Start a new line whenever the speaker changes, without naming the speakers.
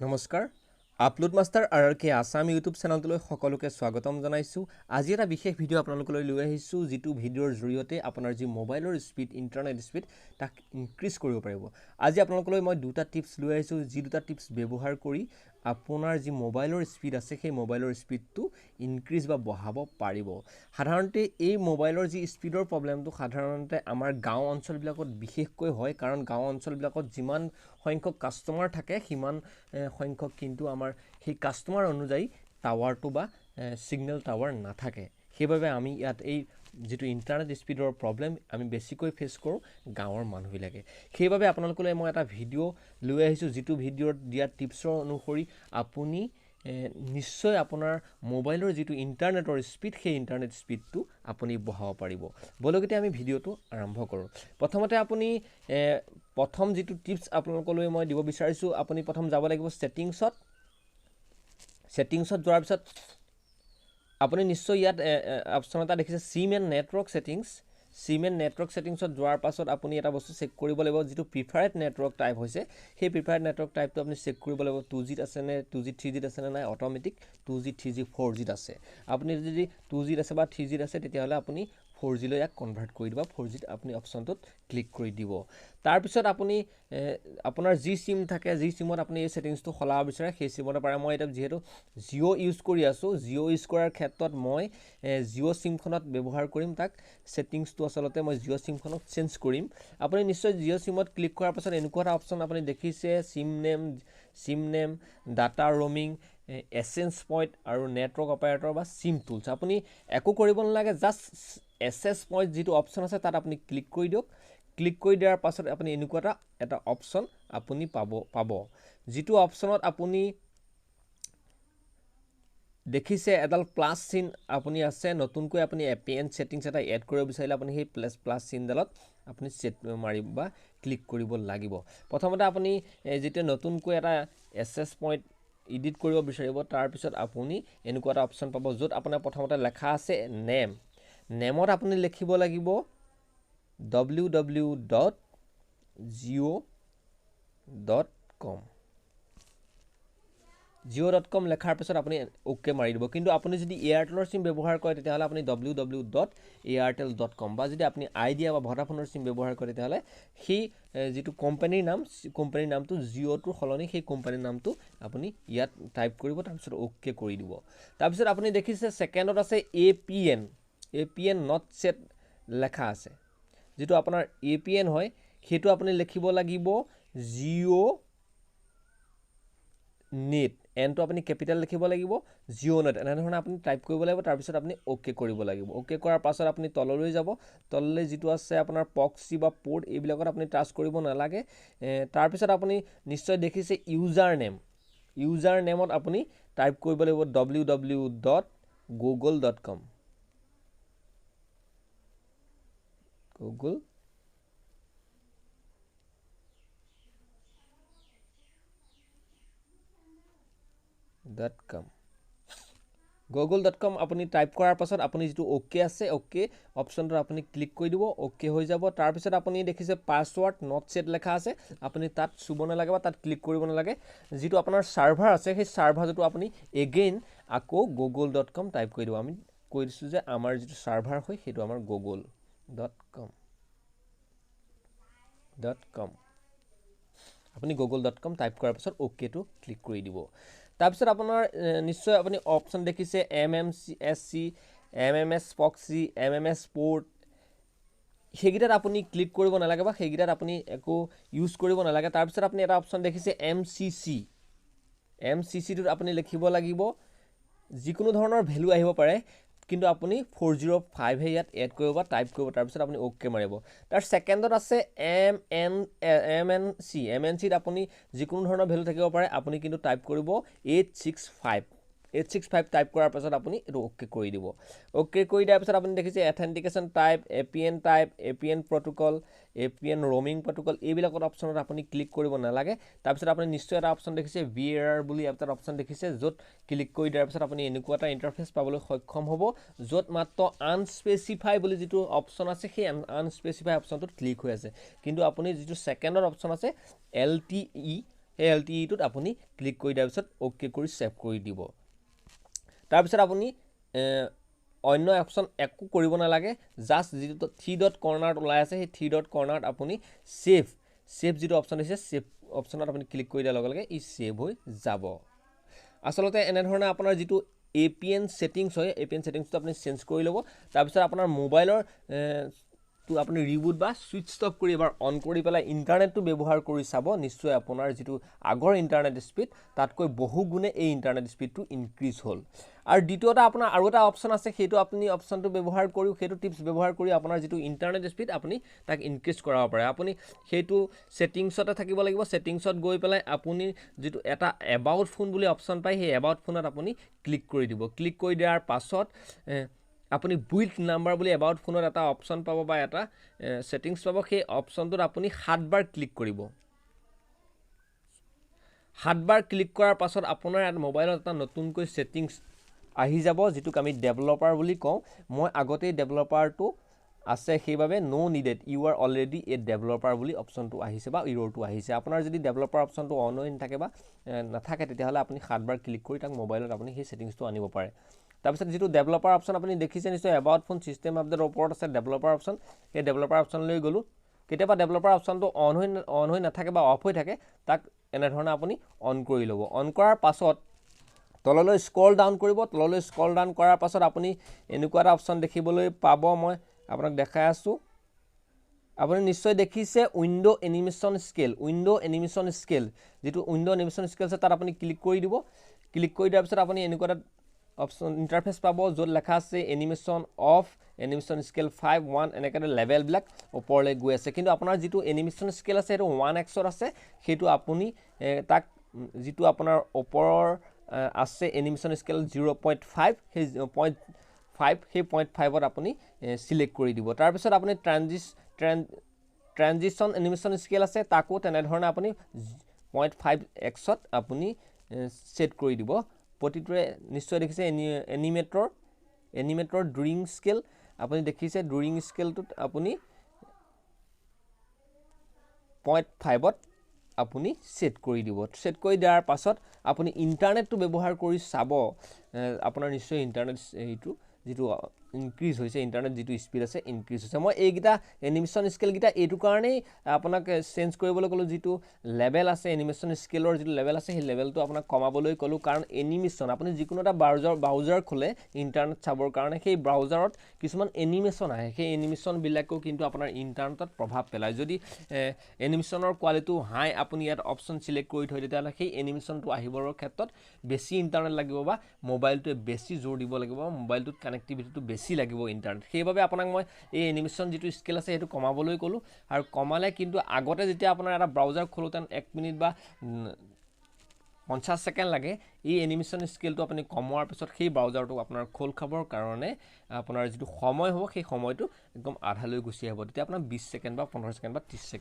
নমস্কাৰ upload master আৰআৰকে Assam YouTube চেনেলটোলৈ সকলোকে স্বাগতম জনাইছো আজি এটা বিশেষ ভিডিও আপোনালোকলৈ লৈ আহিছো যেটো ভিডিওৰ জৰিয়তে আপোনাৰ যি মোবাইলৰ স্পীড ইন্টাৰনেট স্পীড তাক ইনক্ৰিজ কৰিব পাৰিব আজি আপোনালোকলৈ মই দুটা টিপছ লৈ আহিছো যি দুটা টিপছ ব্যৱহাৰ কৰি আপোনাৰ যি মোবাইলৰ স্পীড আছে সেই মোবাইলৰ স্পীডটো ইনক্ৰিজ বা বঢ়াব পাৰিব সাধাৰণতে এই মোবাইলৰ যি স্পীডৰ প্ৰবলেমটো সাধাৰণতে আমাৰ গাঁও অঞ্চলবিলাকত বিশেষকৈ হয় কাৰণ গাঁও অঞ্চলবিলাকত যিমান সংখ্যক কাস্টমাৰ থাকে সিমান সংখ্যক কিন্তু আমাৰ সেই কাস্টমাৰ অনুযায়ী টাৱাৰটো বা সিগন্যাল টাৱাৰ নাথাকে সেইবাবে আমি ইয়াত এই যেটো ইন্টাৰনেট স্পীডৰ প্ৰবলেম আমি বেছিকৈ ফেস কৰো গাঁৱৰ মানুহবিলাকে সেইবাবে আপোনালোকলৈ মই এটা ভিডিও লৈ আহিছো যেটো ভিডিওৰ দিয়া টিপছৰ অনুসৰি আপুনি নিশ্চয় আপোনাৰ মোবাইলৰ যেটো ইন্টাৰনেটৰ স্পীড সেই ইন্টাৰনেট স্পীডটো আপুনি বঢ়াব পাৰিব বলগতে আমি ভিডিওটো আৰম্ভ কৰো প্ৰথমতে আপুনি প্ৰথম যেটো টিপছ আপোনালোকলৈ মই দিব বিচাৰিছো আপুনি প্ৰথম যাব লাগিব সেটিংছত যোৱাৰ পিছত আপুনি নিশ্চয় ইয়াত অপচন এটা দেখিছে সিম এণ্ড নেটৱৰ্ক সেটিংছত যোৱাৰ পাছত আপুনি এটা বস্তু চেক কৰিব লাগিব যেটো প্ৰিফাৰ্ড নেটৱৰ্ক টাইপ হৈছে সেই প্ৰিফাৰ্ড নেটৱৰ্ক টাইপটো আপুনি চেক কৰিব লাগিব 2G আছে নে 2G 3G আছে নে নাই অটোমেটিক 2G 3G 4G আছে আপুনি যদি 2G আছে বা 3G আছে তেতিয়াহলে আপুনি 4G লৈ ইয়াক কনভাৰ্ট কৰি দিব 4G আপুনি অপচনটোত ক্লিক কৰি দিব তাৰ পিছত আপুনি আপোনাৰ জি সিম থাকে জি সিমত আপুনি এই সেটিংসটো খলাব বিচাৰে সেই সিমত পাৰে মই এটা যেহেতু জিও ইউজ কৰি আছো জিও ইউজ কৰাৰ ক্ষেত্ৰত মই জিও সিমখনত ব্যৱহাৰ কৰিম তাক সেটিংসটো আসলতে মই জিও সিমখনত চেঞ্জ কৰিম আপুনি নিশ্চয় জিও সিমত ক্লিক কৰাৰ পাছত এনেকুৱা এটা অপচন আপুনি দেখিছে সিম নেম ডাটা ৰমিং এসেন্স পইণ্ট আৰু নেটৱৰ্ক অপাৰেটৰ বা সিম টুলস আপুনি একো কৰিব নালাগে জাস্ট এসএস পইণ্ট যেটো অপচন আছে তাত আপুনি ক্লিক কৰি দিয়ক ক্লিক কৰি দিয়াৰ পাছত আপুনি এনেকুৱা এটা অপচন আপুনি পাব যেটো অপচনত আপুনি দেখিছে এডাল প্লাস চিন আপুনি আছে নতুনকৈ আপুনি এপিএন সেটিংস এটা এড কৰিব বিচাৰিলে আপুনি সেই প্লাস চিনডালত আপুনি সেট মাৰিব বা ক্লিক কৰিব লাগিব প্ৰথমতে আপুনি যেটো নতুনকৈ এটা এসএস পইণ্ট এডিট কৰিব বিচাৰিব তাৰ পিছত আপুনি এনেকুৱা এটা অপচন পাব যত আপোনাৰ প্ৰথমতে লেখা আছে নেমত আপুনি লিখিব লাগিব www.jio.com jio.com লেখাৰ পিছত আপুনি ওকে মাৰি দিব কিন্তু আপুনি যদি এয়াৰটেলৰ সিম ব্যৱহাৰ কৰে তেতিয়াহলে আপুনি www.airtel.com বা যদি আপুনি আইডিয়া বা ভডাফোনৰ সিম ব্যৱহাৰ কৰে তেতিয়াহলে সেই যেটো কোম্পানীৰ নামটো জিওটোৰ খলনি সেই কোম্পানীৰ নামটো আপুনি ইয়াত টাইপ কৰিব তাৰ পিছত ওকে কৰি দিব তাৰ পিছত আপুনি দেখিছে সেকেন্ডত আছে APN not set লেখা আছে যেটো আপোনাৰ APN হয় হেতু আপুনি লিখিব লাগিব জিও নেট এনটো আপুনি ক্যাপিটাল লিখিব লাগিব জিও নেট এনে ধৰণে আপুনি টাইপ কৰিব লাগিব তাৰ পিছত আপুনি ওকে কৰিব লাগিব ওকে কৰাৰ পাছত আপুনি তললৈ যাব তললৈ যেটো আছে আপোনাৰ প্ৰক্সি বা পোৰ্ট এইবিলাকত আপুনি টাচ কৰিব নালাগে তাৰ পিছত আপুনি নিশ্চয় দেখিছে ইউজাৰ নেমত আপুনি টাইপ কৰিব লাগিব www.google.com google.com আপুনি টাইপ কৰাৰ পাছত আপুনি যেটো ওকে আছে ওকে অপচনটো আপুনি ক্লিক কৰি দিব ওকে হৈ যাব তাৰ পিছত আপুনি দেখিছে পাসওয়াৰ্ড নট সেট লেখা আছে আপুনি তাত চুব নালাগে বা তাত ক্লিক কৰিব নালাগে যেটো আপোনাৰ সাৰ্ভাৰ আছে সেই সাৰ্ভাৰটো আপুনি এগেইন আকৌ google.com টাইপ কৰি দিব আমি কৈ দিছো যে আমাৰ যেটো সাৰ্ভাৰ হয় হেতু আমাৰ google.com আপুনি google.com টাইপ কৰাৰ পাছত ওকে টো ক্লিক কৰি দিব তাৰ পিছত আপোনাৰ নিশ্চয় আপুনি অপচন দেখিছে MMSC MMS proxy MMS port হেগিটাত আপুনি ক্লিক কৰিব নালাগে বা হেগিটাত আপুনি একো ইউজ কৰিব নালাগে তাৰ পিছত আপুনি এটা অপচন দেখিছে MCC টোত আপুনি লিখিব লাগিব যিকোনো ধৰণৰ ভ্যালু আহিব পাৰে কিন্তু আপুনি 405 হে ইয়াত এড কৰিব বা টাইপ কৰিব তাৰ পিছত আপুনি ওকে মাৰিব তাৰ সেকেন্ডত আছে MNC ত আপুনি যিকোনো ধৰণৰ ভ্যালু থাকিব পাৰে আপুনি কিন্তু টাইপ কৰিব 865 টাইপ কৰাৰ পাছত আপুনি এটো ওকে কৰি দিব ওকে কৰি দিয়াৰ পিছত আপুনি দেখিছে authentication type APN protocol APN roaming protocol এইবিলাকৰ অপচনত আপুনি ক্লিক কৰিব নালাগে তাৰ পিছত আপুনি নিশ্চয় এটা অপচন দেখিছে VRR বুলি এটা অপচন দেখিছে যত ক্লিক কৰি দিয়াৰ পিছত আপুনি এনেকুৱা এটা ইন্টাৰফেস পাবলৈ সক্ষম হ'ব যত মাত্ৰ আনস্পেসিফাই বুলি যেটো অপচন আছে সেই আনস্পেসিফাই অপচনটোত ক্লিক হৈ আছে কিন্তু আপুনি যেটো সেকেন্ডৰ অপচন আছে LTE সেই LTE-টোত আপুনি ক্লিক কৰি দিয়াৰ পিছত অ'কে কৰি ছেভ কৰি দিব তাৰপিছত আপুনি অন্য অপশ্যন একো কৰিব নালাগে জাষ্ট যিটো 3 ডট কৰ্নাৰত ওলাই আছে সেই 3 ডট কৰ্নাৰত আপুনি ছেভ যিটো অপশ্যন দিছে ছেভ অপশ্যনত আপুনি ক্লিক কৰি দিয়াৰ লগে লগে ই ছেভ হৈ যাব আসলতে এনেধৰণে আপোনাৰ যিটো APN সেটিংস হয় APN সেটিংসটো আপুনি চেঞ্জ কৰি ল'ব তাৰপিছত আপোনাৰ মোবাইলৰ তো আপুনি ৰিবুট বা সুইচ অফ কৰি এবাৰ অন কৰি পেলাই ইন্টাৰনেটটো ব্যৱহাৰ কৰি চাব নিশ্চয় আপোনাৰ যিটো আগৰ ইন্টাৰনেট স্পীড তাতকৈ বহু গুণে এই ইন্টাৰনেট স্পীডটো ইনক্ৰিজ হ'ল আৰু দ্বিতীয়টা আপোনাৰ আৰু এটা অপশ্যন আছে সেইটো আপুনি অপশ্যনটো ব্যৱহাৰ কৰি সেইটো টিপছ ব্যৱহাৰ কৰি আপোনাৰ যিটো ইন্টাৰনেট স্পীড আপুনি তাক ইনক্ৰিজ কৰাব পাৰে আপুনি সেইটো সেটিংসতে থাকিব লাগিব সেটিংসত গৈ পেলাই আপুনি যিটো এটা এবাউট ফোন বুলি অপশ্যন পায় সেই এবাউট ফোনত আপুনি ক্লিক কৰি দিব ক্লিক কৰি দিয়াৰ পাছত আপুনি বুইল্ড নাম্বাৰ বুলি এবাউট ফোনত এটা অপশ্যন পাব বা এটা সেটিংস পাব সেই অপশ্যনটোত আপুনি 7 বাৰ ক্লিক কৰিব 7 বাৰ ক্লিক কৰাৰ পাছত আপোনাৰ মোবাইলত এটা নতুনকৈ সেটিংস আহি যাব যেটোক আমি ডেভেলপাৰ বুলি কওঁ মই আগতেই ডেভেলপাৰটো আছে সেইভাবে নো নিডেড ইউ আৰ অলৰেডি এ ডেভেলপাৰ বুলি অপশ্যনটো আহিছে বা ইৰৰটো আহিছে আপোনাৰ যদি ডেভেলপাৰ অপশ্যনটো অন হৈ নাথাকে বা নাথাকে তেতিয়াহ'লে আপুনি 7 বাৰ ক্লিক কৰি তাক মোবাইলত আপুনি সেই সেটিংসটো আনিব পাৰে তাৰপিছত যেটো ডেভেলপাৰ অপশ্যন আপুনি দেখিছে নিশ্চয় এবাউট ফোন সিস্টেম আপডেটৰ ওপৰত আছে ডেভেলপাৰ অপশ্যন এই ডেভেলপাৰ অপশ্যনলৈ গলো কেতিয়াবা ডেভেলপাৰ অপশ্যনটো অন হৈ নাথাকে বা অফ হৈ থাকে তাক এনেধৰণে আপুনি অন কৰি ল'ব অন কৰাৰ পাছত তললৈ স্ক্ৰল ডাউন কৰিব তললৈ স্ক্ৰল ডাউন কৰাৰ পাছত আপুনি এনেকুৱা এটা অপশ্যন দেখিবলৈ পাব মই আপোনাক দেখাই আছো আপুনি নিশ্চয় দেখিছে উইন্ডো এনিমেশন স্কেল যেটো উইন্ডো এনিমেশন স্কেল আছে তাত আপুনি ক্লিক কৰি দিব ক্লিক কৰি দিয়াৰ পিছত আপুনি এনেকুৱা এটা অপশ্যন ইন্টাৰফেস পাব য'ত লেখা আছে এনিমেশন অফ এনিমেশন স্কেল 5 1 এনেকৈ লেভেল বিলাক ওপৰলৈ গৈ আছে কিন্তু আপোনাৰ যেটো এনিমেশন স্কেল আছে সেইটো 1x ত আছে সেইটো আপুনি তাক যেটো আপোনাৰ ওপৰৰ আছে এনিমেশন স্কেল 0.5 সেই 0.5 সেই 0.5 ত আপুনি সিলেক্ট কৰি দিব তাৰ পিছত আপুনি ট্ৰানজিশন এনিমেশন স্কেল আছে তাকো তেনে ধৰণে আপুনি 0.5x ত আপুনি সেট কৰি দিব প্ৰতিটোৰে নিশ্চয় দেখিছে এনিমেটৰ ডুৰিং স্কেল আপুনি দেখিছে ডুৰিং স্কেলটোত আপুনি 0.5 ত আপুনি সেট কৰি দিব সেট কৰি দিয়াৰ পাছত আপুনি ইন্টাৰনেটটো ব্যৱহাৰ কৰি চাব আপোনাৰ নিশ্চয় ইন্টাৰনেট এইটো যেটো ইনক্ৰিজ হৈছে ইন্টাৰনেট যেটো স্পীড আছে ইনক্ৰিজ হৈছে মই এইগিটা এনিমেশন স্কেল গিটা এইটো কাৰণে আপোনাক চেঞ্জ কৰিবলৈ কলো যেটো লেভেল আছে এনিমেশন স্কেলৰ যেটো লেভেল আছে সেই লেভেলটো আপোনাক কমাবলৈ কলো কাৰণ এনিমেশন আপুনি যিকোনো এটা ব্ৰাউজাৰ খোলে ইন্টাৰনেট চাবৰ কাৰণে সেই ব্ৰাউজাৰত কিছুমান এনিমেশন আহে সেই এনিমেশন বিলাকও কিন্তু আপোনাৰ ইন্টাৰনেটত প্ৰভাৱ পেলায় যদি এনিমেশনৰ কোৱালিটি হাই আপুনি ইয়াত অপশ্যন সিলেক্ট কৰি থৈ দিলে সেই এনিমেশনটো আহিবৰ ক্ষেত্ৰত বেছি ইন্টাৰনেট লাগিব বা মোবাইলটো বেছি জোৰ দিব লাগিব মোবাইলটোত কানেক্টিভিটিটো বেছি লাগিব ইন্টাৰনেট সেইভাবে আপোনাক মই এই এনিমেশন যেটো স্কেল আছে হেতু কমাবলৈ কলো আৰু কমালে কিন্তু আগতে যেতিয়া আপোনাৰ এটা ব্ৰাউজাৰ খোলোতেন 1 মিনিট বা 50 সেকেন্ড লাগে এই এনিমেশন স্কেলটো আপুনি কমোৱাৰ পিছত সেই ব্ৰাউজাৰটো আপোনাৰ খোল খাবৰ কাৰণে আপোনাৰ যেটো সময় হ'ব সেই সময়টো একদম আধালৈ গুছি আহিব তেতিয়া আপোনাৰ 20 সেকেন্ড বা 15 সেকেন্ড বা 30 সেকেন্ড